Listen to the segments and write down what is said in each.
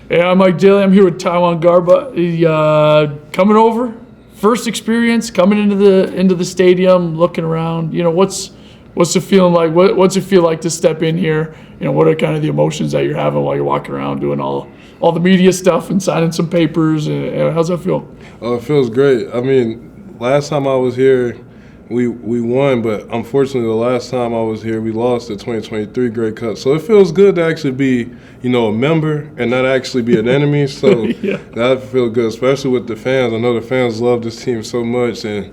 Hey, I'm Mike Daly. I'm here with TyJuan Garbutt. Coming over, first experience coming into the stadium, looking around. What's the feeling like? What's it feel like to step in here? What are kind of the emotions that you're having while you're walking around doing all the media stuff and signing some papers? How's that feel? Oh, it feels great. I mean, last time I was here, we won, but unfortunately, the last time I was here, we lost the 2023 Grey Cup. So it feels good to actually be, a member and not actually be an enemy. So Yeah. that feels good, especially with the fans. I know the fans love this team so much, and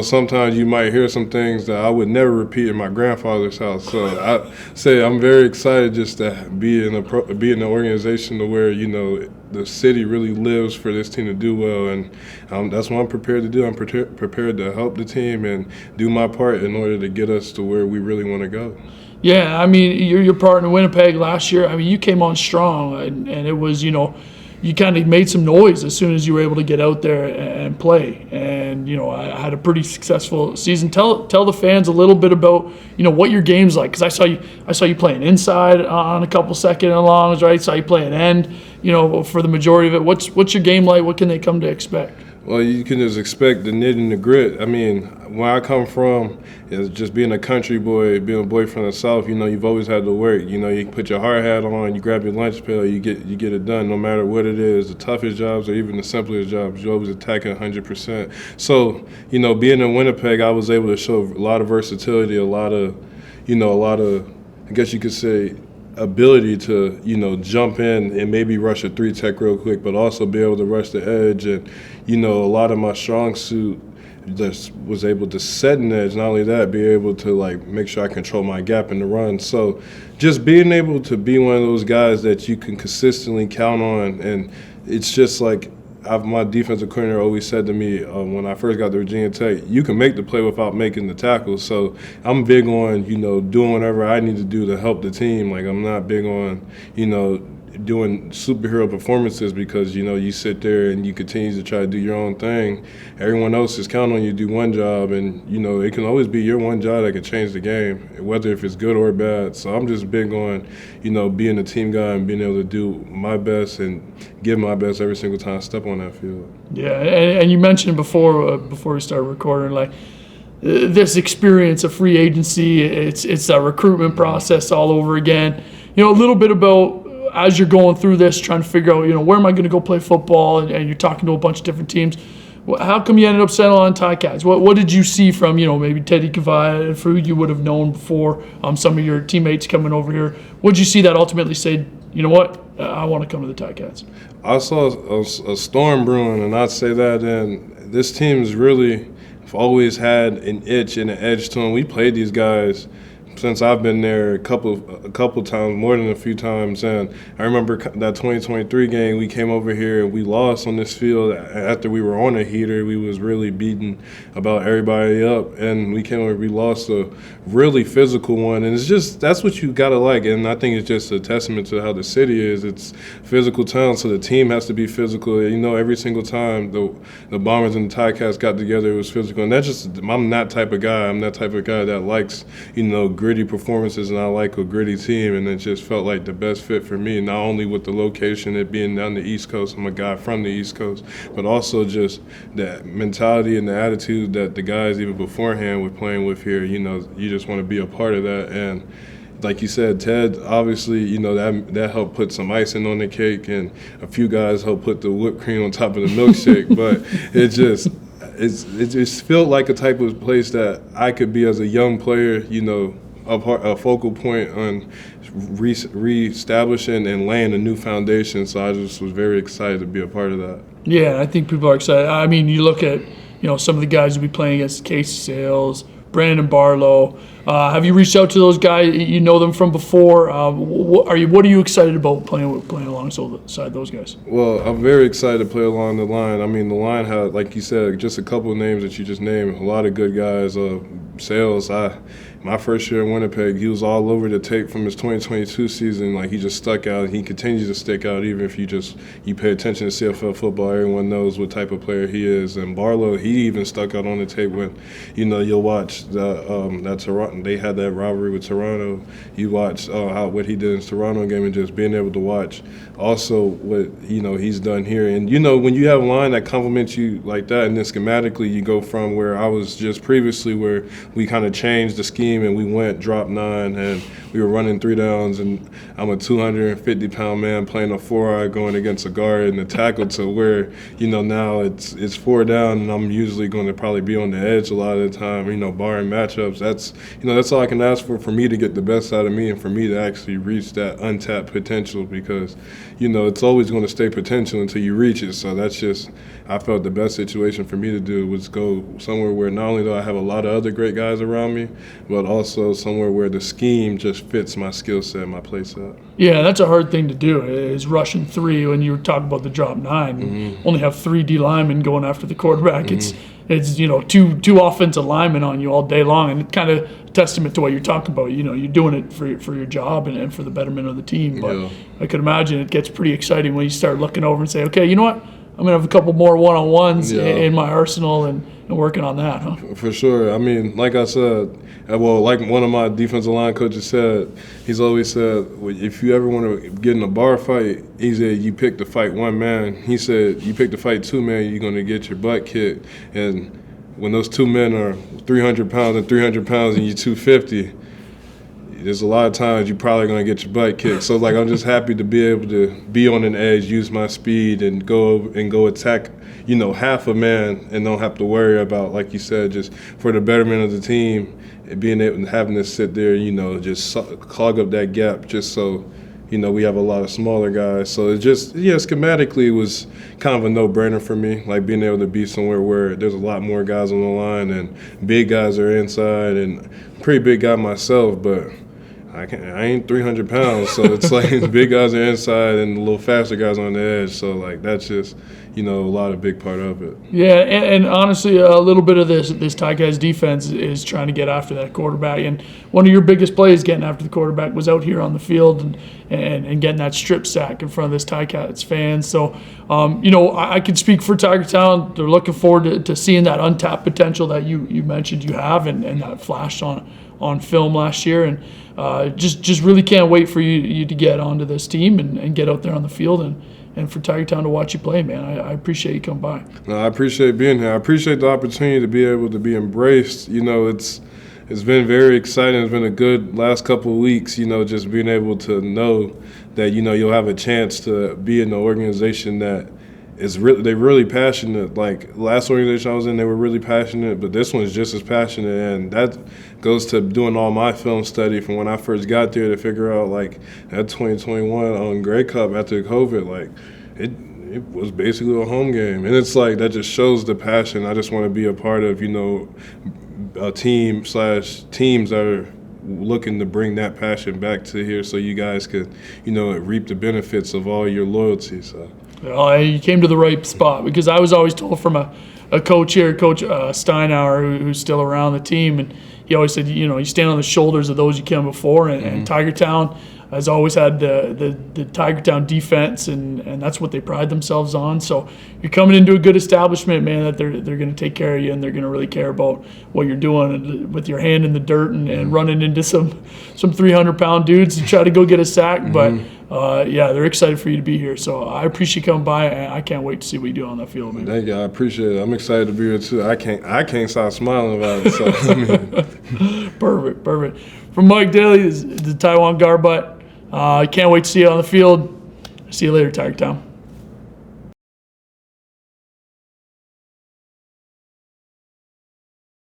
sometimes you might hear some things that I would never repeat in my grandfather's house. So I say I'm very excited just to be in an organization to where the city really lives for this team to do well, and that's what I'm prepared to do. I'm prepared to help the team and do my part in order to get us to where we really want to go. Yeah, I mean, your part in Winnipeg last year, I mean, you came on strong, and it was, you kind of made some noise as soon as you were able to get out there and play. And, I had a pretty successful season. Tell the fans a little bit about, what your game's like, because I saw you playing inside on a couple second and longs, right? Saw you playing end, for the majority of it. What's your game like? What can they come to expect? Well, you can just expect the knit and the grit. I mean, where I come from is just being a country boy, being a boy from the South. You've always had to work. You put your hard hat on, you grab your lunch pail, you get it done, no matter what it is. The toughest jobs or even the simplest jobs, you always attack it 100%. So, being in Winnipeg, I was able to show a lot of versatility, a lot of, I guess you could say, ability to jump in and maybe rush a 3-tech real quick, but also be able to rush the edge. And a lot of my strong suit just was able to set an edge. Not only that, be able to make sure I control my gap in the run. So just being able to be one of those guys that you can consistently count on. And it's just my defensive coordinator always said to me when I first got to Virginia Tech, you can make the play without making the tackle. So I'm big on, doing whatever I need to do to help the team. I'm not big on, doing superhero performances because, you sit there and you continue to try to do your own thing. Everyone else is counting on you to do one job, and, it can always be your one job that can change the game, whether if it's good or bad. So I'm just big on, being a team guy and being able to do my best and give my best every single time I step on that field. Yeah, and you mentioned before we started recording, this experience of free agency, it's that recruitment process all over again. A little bit about as you're going through this, trying to figure out, where am I going to go play football, and you're talking to a bunch of different teams. How come you ended up settling on Ticats? What did you see from, maybe Teddy Kavaya, for who you would have known before, some of your teammates coming over here? What did you see that ultimately said, I want to come to the Ticats? I saw a storm brewing, and I'd say that. And this team's really always had an itch and an edge to them. We played these guys since I've been there a couple times, more than a few times. And I remember that 2023 game, we came over here and we lost on this field after we were on a heater. We was really beating about everybody up, and we came over, we lost a really physical one. And it's just, that's what you gotta like. And I think it's just a testament to how the city is. It's physical town, so the team has to be physical. Every single time the Bombers and the Ticats got together, it was physical. And that's just, I'm that type of guy. I'm that type of guy that likes, gritty performances, and I like a gritty team, and it just felt like the best fit for me, not only with the location, it being down the East Coast, I'm a guy from the East Coast, but also just that mentality and the attitude that the guys even beforehand were playing with here. You just want to be a part of that. And like you said, Ted, obviously, that helped put some icing on the cake, and a few guys helped put the whipped cream on top of the milkshake. But it just felt like a type of place that I could be as a young player, a focal point on reestablishing and laying a new foundation. So I just was very excited to be a part of that. Yeah, I think people are excited. I mean, you look at, some of the guys you'll be playing against, Casey Sales, Brandon Barlow. Have you reached out to those guys? You know them from before. What are you excited about playing alongside those guys? Well, I'm very excited to play along the line. I mean, the line had, like you said, just a couple of names that you just named, a lot of good guys. Sales, my first year in Winnipeg, he was all over the tape from his 2022 season. He just stuck out. He continues to stick out even if you pay attention to CFL football. Everyone knows what type of player he is. And Barlow, he even stuck out on the tape when, you'll watch that Toronto. They had that rivalry with Toronto. You watch what he did in the Toronto game, and just being able to watch also what he's done here. And when you have a line that complements you like that, and then schematically you go from where I was just previously, where we kind of changed the scheme and we went drop 9 and we were running 3 downs, and I'm a 250-pound man playing a 4-eye going against a guard and a tackle, to where now it's 4 down and I'm usually going to probably be on the edge a lot of the time. Barring matchups, that's all I can ask for me to get the best out of me and for me to actually reach that untapped potential, because it's always going to stay potential until you reach it. So that's just, I felt the best situation for me to do was go somewhere where not only do I have a lot of other great guys around me, but also somewhere where the scheme just fits my skill set, my play set. Yeah, that's a hard thing to do, is rushing 3 when you were talking about the drop 9. Mm-hmm. Only have 3 D linemen going after the quarterback. Mm-hmm. It's two offensive linemen on you all day long, and it's kind of a testament to what you're talking about. You're doing it for your job and for the betterment of the team. But yeah. I could imagine it gets pretty exciting when you start looking over and say, okay, you know what? I'm going to have a couple more one-on-ones in my arsenal and working on that, huh? For sure. I mean, like I said, like one of my defensive line coaches said, he's always said, if you ever want to get in a bar fight, he said, you pick to fight 1 man. He said, you pick to fight 2 men, you're going to get your butt kicked. And when those 2 men are 300 pounds and 300 pounds and you're 250, there's a lot of times you're probably going to get your butt kicked. So, I'm just happy to be able to be on an edge, use my speed, and go attack, half a man, and don't have to worry about, like you said, just for the betterment of the team, and being able and having to sit there, just clog up that gap just so, we have a lot of smaller guys. So it just, schematically it was kind of a no-brainer for me, like being able to be somewhere where there's a lot more guys on the line and big guys are inside, and I'm a pretty big guy myself, but I ain't 300 pounds, so it's like big guys are inside and the little faster guys on the edge. So that's just a lot of big part of it. Yeah, and honestly, a little bit of this Ticats defense is trying to get after that quarterback. And one of your biggest plays getting after the quarterback was out here on the field and getting that strip sack in front of this Ticats fans. So, I can speak for Tiger Town. They're looking forward to seeing that untapped potential that you mentioned you have and that flashed on film last year. And just really can't wait for you to get onto this team and get out there on the field and for Tiger Town to watch you play, man. I appreciate you coming by. No, I appreciate being here. I appreciate the opportunity to be able to be embraced. It's been very exciting. It's been a good last couple of weeks, just being able to know that, you'll have a chance to be in an organization that they're really passionate. Like last organization I was in, they were really passionate, but this one's just as passionate, and that goes to doing all my film study from when I first got there to figure out that 2021 on Grey Cup after COVID, it was basically a home game, and it's that just shows the passion. I just want to be a part of a teams that are looking to bring that passion back to here, so you guys could reap the benefits of all your loyalty. So. You came to the right spot, because I was always told from a coach here, Coach Steinauer, who's still around the team, and he always said, you stand on the shoulders of those you came before, and Tiger Town has always had the Tiger Town defense, and that's what they pride themselves on. So you're coming into a good establishment, man, that they're going to take care of you, and they're going to really care about what you're doing with your hand in the dirt and running into some 300-pound dudes to try to go get a sack. But they're excited for you to be here. So I appreciate you coming by, and I can't wait to see what you do on that field, man. Thank you. I appreciate it. I'm excited to be here too. I can't stop smiling about it. So Perfect. From Mike Daly, the TyJuan Garbutt. I can't wait to see you on the field. See you later, Tiger Town.